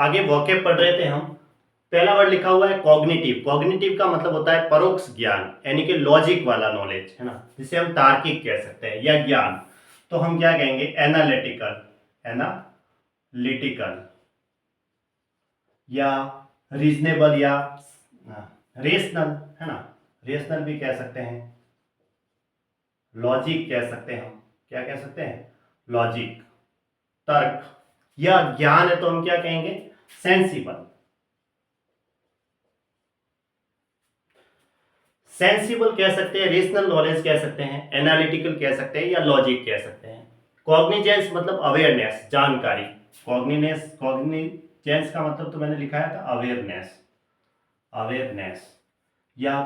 आगे वोकैब पढ़ रहे थे हम। पहला वर्ड लिखा हुआ है कॉग्निटिव। कॉग्निटिव का मतलब होता है परोक्ष ज्ञान, यानी कि लॉजिक वाला नॉलेज, है ना, जिसे हम तार्किक कह सकते हैं या ज्ञान। तो हम क्या कहेंगे? एनालिटिकल, एनालिटिकल या रीजनेबल या रेशनल, है ना, रेशनल भी कह सकते हैं, लॉजिक कह सकते हैं हम। क्या कह सकते हैं? लॉजिक, तर्क। या ज्ञान है तो हम क्या कहेंगे? सेंसिबल। सेंसिबल कह सकते हैं, रेशनल नॉलेज कह सकते हैं, एनालिटिकल कह सकते हैं या लॉजिक कह सकते हैं। कॉग्निजेंस मतलब अवेयरनेस, जानकारी। कॉग्निजेंस का मतलब तो मैंने लिखाया था अवेयरनेस, अवेयरनेस या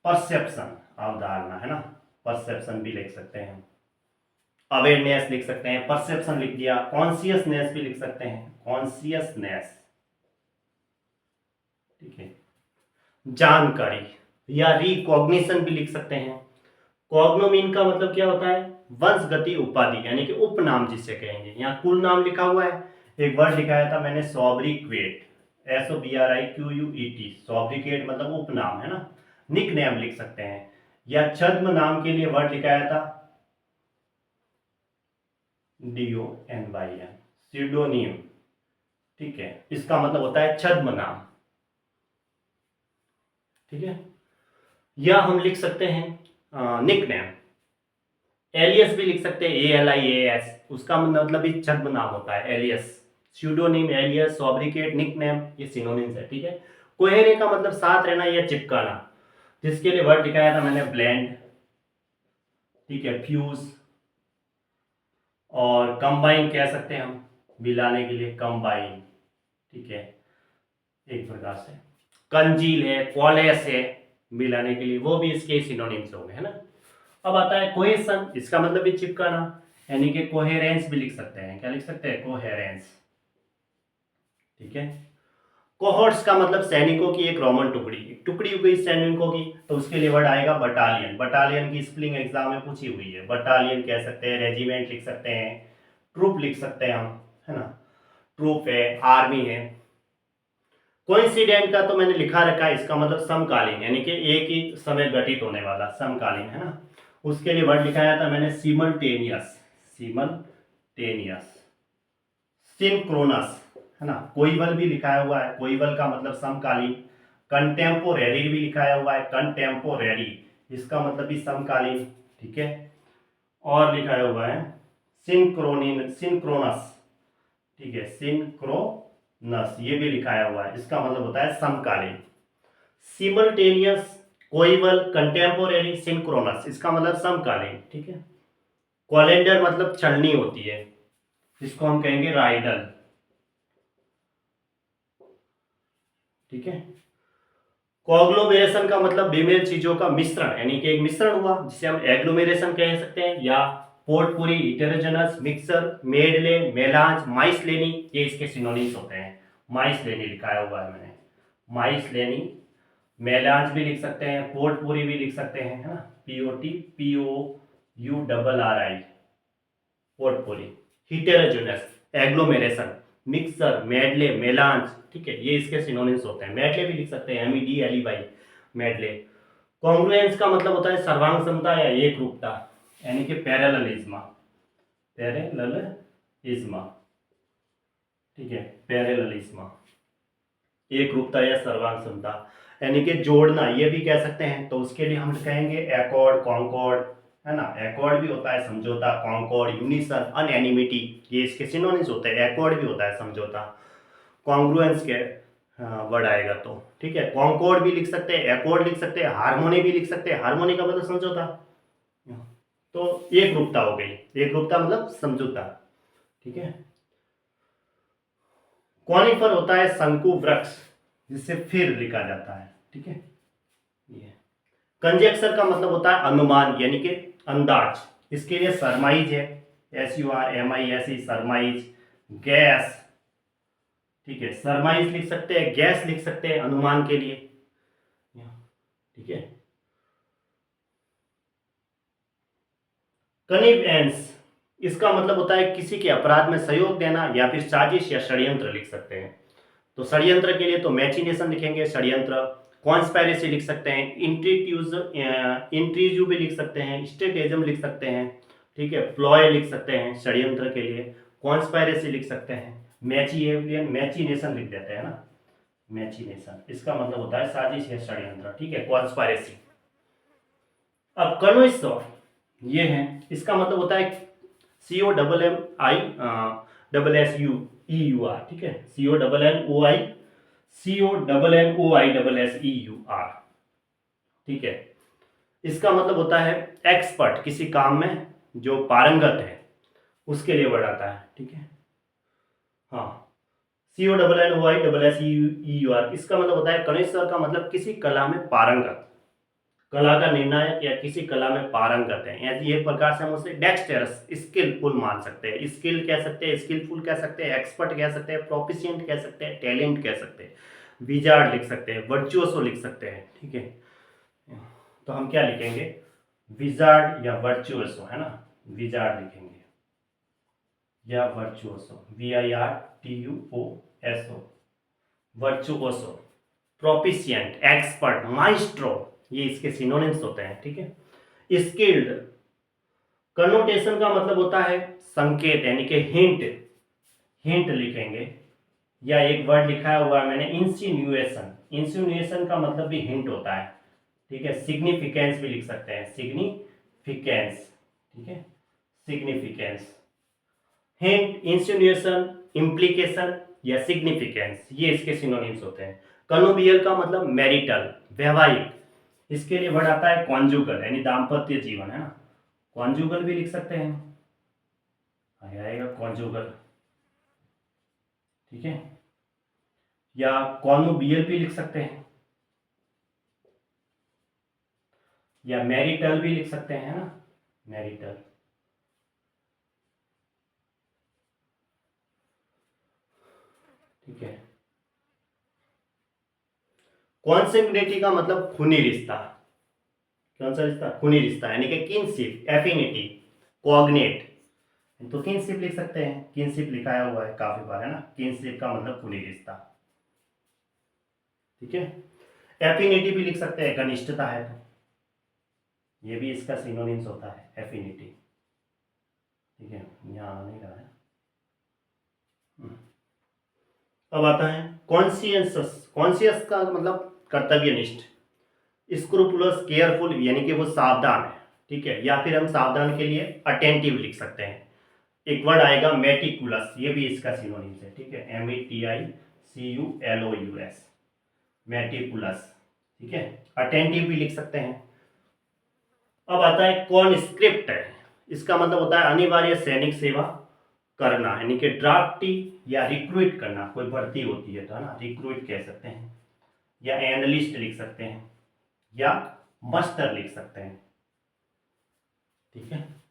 परसेप्शन, अवधारणा, है ना, परसेप्शन भी लिख सकते हैं। अवेयरनेस लिख सकते हैं, परसेप्शन लिख दिया, कॉन्शियसनेस भी लिख सकते हैं, कॉन्शियसनेस, ठीक है, जानकारी या रिकॉग्निशन भी लिख सकते हैं। कॉग्नोमिन का मतलब क्या होता है? वंशगति उपाधि, यानी कि उपनाम जिसे कहेंगे। यहाँ कुल नाम लिखा हुआ है, एक वर्ड लिखाया था मैंने सॉब्रिक्वेट, SOBRIQUET, सॉब्रिकेट मतलब उपनाम, है ना। निक नेम लिख सकते हैं, या छद्म नाम के लिए वर्ड लिखाया था DONYN, सीडोनियम, ठीक है, इसका मतलब होता है छद्म नाम, ठीक है। या हम लिख सकते हैं निक नेम, एलियस भी लिख सकते हैं, ALIAS, उसका मतलब भी छद्म नाम होता है, एलियस। स्यूडोनिम, एलियस, सॉब्रिकेट, निकनेम, ये सिनोनिम्स है, ठीक है। कोहेरे का मतलब साथ रहना या चिपकाना, जिसके लिए वर्ड लिखाया था मैंने ब्लेंड, ठीक है, फ्यूज। और कंबाइन कह सकते हैं हम, मिलाने के लिए कंबाइन, ठीक है, एक प्रकार से। कंजील है, कॉलेस है, मिलाने के लिए, वो भी इसके सिनोनिम्स हो गए, है ना। अब आता है कोहेसन, इसका मतलब भी चिपकाना, यानी कि कोहेरेंस भी लिख सकते हैं। क्या लिख सकते हैं? कोहेरेंस, ठीक है। कोहोर्ट्स का मतलब सैनिकों की एक रोमन टुकड़ी, एक टुकड़ी हो गई सैनिकों की, तो उसके लिए वर्ड आएगा बटालियन। बटालियन की स्पेलिंग एग्जाम में पूछी हुई है, बटालियन कह सकते हैं, रेजिमेंट लिख सकते हैं, ट्रूप लिख सकते हैं हम, है ना, ट्रूप है, आर्मी है। कोइंसिडेंट का तो मैंने लिखा रखा है, इसका मतलब समकालीन, यानी कि एक ही समय घटित होने वाला, समकालीन, है ना। उसके लिए वर्ड लिखाया था मैंने सिमल्टेनियस, सिमल्टेनियस, सिंक्रोनस, है ना। कोइवल भी लिखाया हुआ है, कोइवल का मतलब समकालीन। कंटेम्पोरेरी भी लिखाया हुआ है, कंटेम्पोरेरी, इसका मतलब भी समकालीन, ठीक है। और लिखाया हुआ है सिंक्रोनस, ठीक है, सिंक्रोनस, ये भी लिखाया हुआ है, इसका मतलब होता है समकालीन। सिमल्टेनियस, कोइवल, कंटेम्पोरेरी, सिंक्रोनस, इसका मतलब समकालीन, ठीक है। कैलेंडर मतलब छलनी होती है, इसको हम कहेंगे राइडल, ठीक है। कोग्लोमेरेशन का मतलब बेमेल चीजों का मिश्रण, यानी कि एक मिश्रण हुआ, जिसे हम एग्लोमेरेशन कह सकते हैं, या पोर्टपुरी, हिटेरोजेनस, मिक्सर, मेडले, मेलांज, माइसलेनी, ये इसके सिनोनिम्स होते हैं। माइसलेनी लिखाया हुआ है मैंने, माइसलेनी। मेलांज भी लिख सकते हैं, पोर्टपुरी भी लिख सकते हैं, है ना, POTPOURRI, पोर्टपुरी। हिटेरोजेनस, एग्लोमेरेशन, मिक्सर, मेडले, मेलांज, ठीक है, ये इसके सिनोनिम्स होते हैं। मेडले भी लिख सकते हैं, MEDLEY, मेडले। कॉन्ग्रुएंस का मतलब होता है सर्वांग क्षमता या एक रूपता, यानी कि पैरेललिज्म, पैरेललिज्म, ठीक है, पैरेललिज्म, एक रूपता या सर्वांग क्षमता, यानी कि जोड़ना, ये भी कह सकते हैं। तो उसके लिए हम कहेंगे एकॉर्ड, कॉन्कॉर्ड, है ना, एकॉर्ड भी होता है समझौता, कॉन्कॉर्ड, यूनिसन, अनएनिमिटी, ये इसके सिनोनिम्स होते हैं। एकॉर्ड भी होता है समझौता, कॉन्ग्रुएंस के वर्ड आएगा तो, ठीक है। कॉन्कॉर्ड भी लिख सकते हैं, एकॉर्ड लिख सकते हैं, हार्मोनी भी लिख सकते हैं, हार्मोनी का मतलब समझौता। तो एक रूपता हो गई, एक रूपता मतलब समझौता, ठीक है। कॉनिफर होता है शंकु वृक्ष, जिससे फिर लिखा जाता है, ठीक है। ये कंजेक्चर का मतलब होता है अनुमान, यानी कि अंदाज, इसके लिए सरमाइज है, SURMISE, सरमाइज। गैस, ठीक है, सरमाइज लिख सकते हैं, गैस लिख सकते हैं अनुमान के लिए, ठीक है। कनिवेंस, इसका मतलब होता है किसी के अपराध में सहयोग देना या फिर साजिश या षड्यंत्र लिख सकते हैं। तो षड्यंत्र के लिए तो मैचिनेशन लिखेंगे, षड्यंत्र। कॉन्स्पायरेसी लिख सकते हैं, इंट्रीज्यू भी लिख सकते हैं, स्ट्रेटेजम लिख सकते हैं, ठीक है, प्लॉय लिख सकते हैं षड्यंत्र के लिए, कॉन्स्पायरेसी लिख सकते हैं, मैचिनेशन लिख देते हैं ना, मैचिनेशन इसका मतलब होता है साजिश या षड्यंत्र, ठीक है, कॉन्स्पायरेसी। अब कनोइसर ये है, इसका मतलब होता है COMMISSEUR, ठीक है, CONNOISSEUR, ठीक है। इसका मतलब होता है एक्सपर्ट, किसी काम में जो पारंगत है उसके लिए वर्ड आता है, ठीक है। हाँ, CONNOISSEUR, इसका मतलब होता है कनिष्ठ का मतलब किसी कला में पारंगत, कला का निर्णायक या किसी कला में पारंगत है। ऐसे एक प्रकार से हम उसे डेक्सटेरस, स्किलफुल मान सकते हैं, स्किल कह सकते हैं, स्किलफुल कह सकते हैं, एक्सपर्ट कह सकते हैं, प्रोफिशिएंट कह सकते हैं, टैलेंट कह सकते हैं, विजार्ड लिख सकते हैं, वर्चुअसो लिख सकते हैं, ठीक है। तो हम क्या लिखेंगे, विजार्ड या वर्चुअसो, है ना, विजार्ड लिखेंगे या वर्चुअसो, VIRTUOSO, वर्चुअसो, प्रोफिशिएंट, एक्सपर्ट, माइस्ट्रो, ये इसके सिनोनिम्स होते हैं, ठीक है। स्किल्ड, कनोटेशन का मतलब होता है संकेत, यानी कि हिंट, हिंट लिखेंगे, या एक वर्ड लिखा हुआ है मैंने इंसिनुएशन, इंसिनुएशन का मतलब भी हिंट होता है, ठीक है। सिग्निफिकेंस भी लिख सकते हैं, सिग्निफिकेंस, ठीक है, सिग्निफिकेंस, हिंट, इंसिनुएशन, इम्प्लीकेशन या सिग्निफिकेंस, ये इसके सिनोनिम्स होते हैं। कनोबियल का मतलब मैरिटल, वैवाहिक, इसके लिए वर्ड आता है कॉन्जुगल, यानी दाम्पत्य जीवन, है ना, कॉन्जुगल भी लिख सकते हैं, आएगा कॉन्जुगल, ठीक है, या कॉन्नुबियल भी लिख सकते हैं, या मैरिटल भी लिख सकते हैं, है ना, मैरिटल, ठीक है। कॉन्सेंग्युनिटी का मतलब खूनी रिश्ता, कौन सा रिश्ता, खूनी रिश्ता, यानी कि किनशिप, एफिनिटी, कॉग्नेट, तो किनशिप लिख सकते हैं, किनशिप लिखाया हुआ है काफी बार, है ना, किनशिप का मतलब खूनी रिश्ता, ठीक है। एफिनिटी भी लिख सकते हैं, घनिष्ठता है तो, ये भी इसका सिनोनिम्स होता है एफिनिटी, ठीक है, यहाँ नहीं रहा है। अब आता है कॉन्शियस, कॉन्शियस का मतलब कर्तव्यनिष्ठ, स्क्रूपुलस, केयरफुल, यानी कि वो सावधान है, ठीक है, या फिर हम सावधान के लिए अटेंटिव लिख सकते हैं। एक वर्ड आएगा मेटिकुलस, ये भी इसका सिनोनिम्स है, ठीक है, METICULOUS, मेटिकुलस, ठीक है, अटेंटिव भी लिख सकते हैं। अब आता है कॉन्स्क्रिप्ट, इसका मतलब होता है अनिवार्य सैनिक सेवा करना, यानी कि ड्राफ्टी या रिक्रूट करना, कोई भर्ती होती है तो, है ना, रिक्रूट कह सकते हैं, या एनालिस्ट लिख सकते हैं, या मस्टर लिख सकते हैं, ठीक है।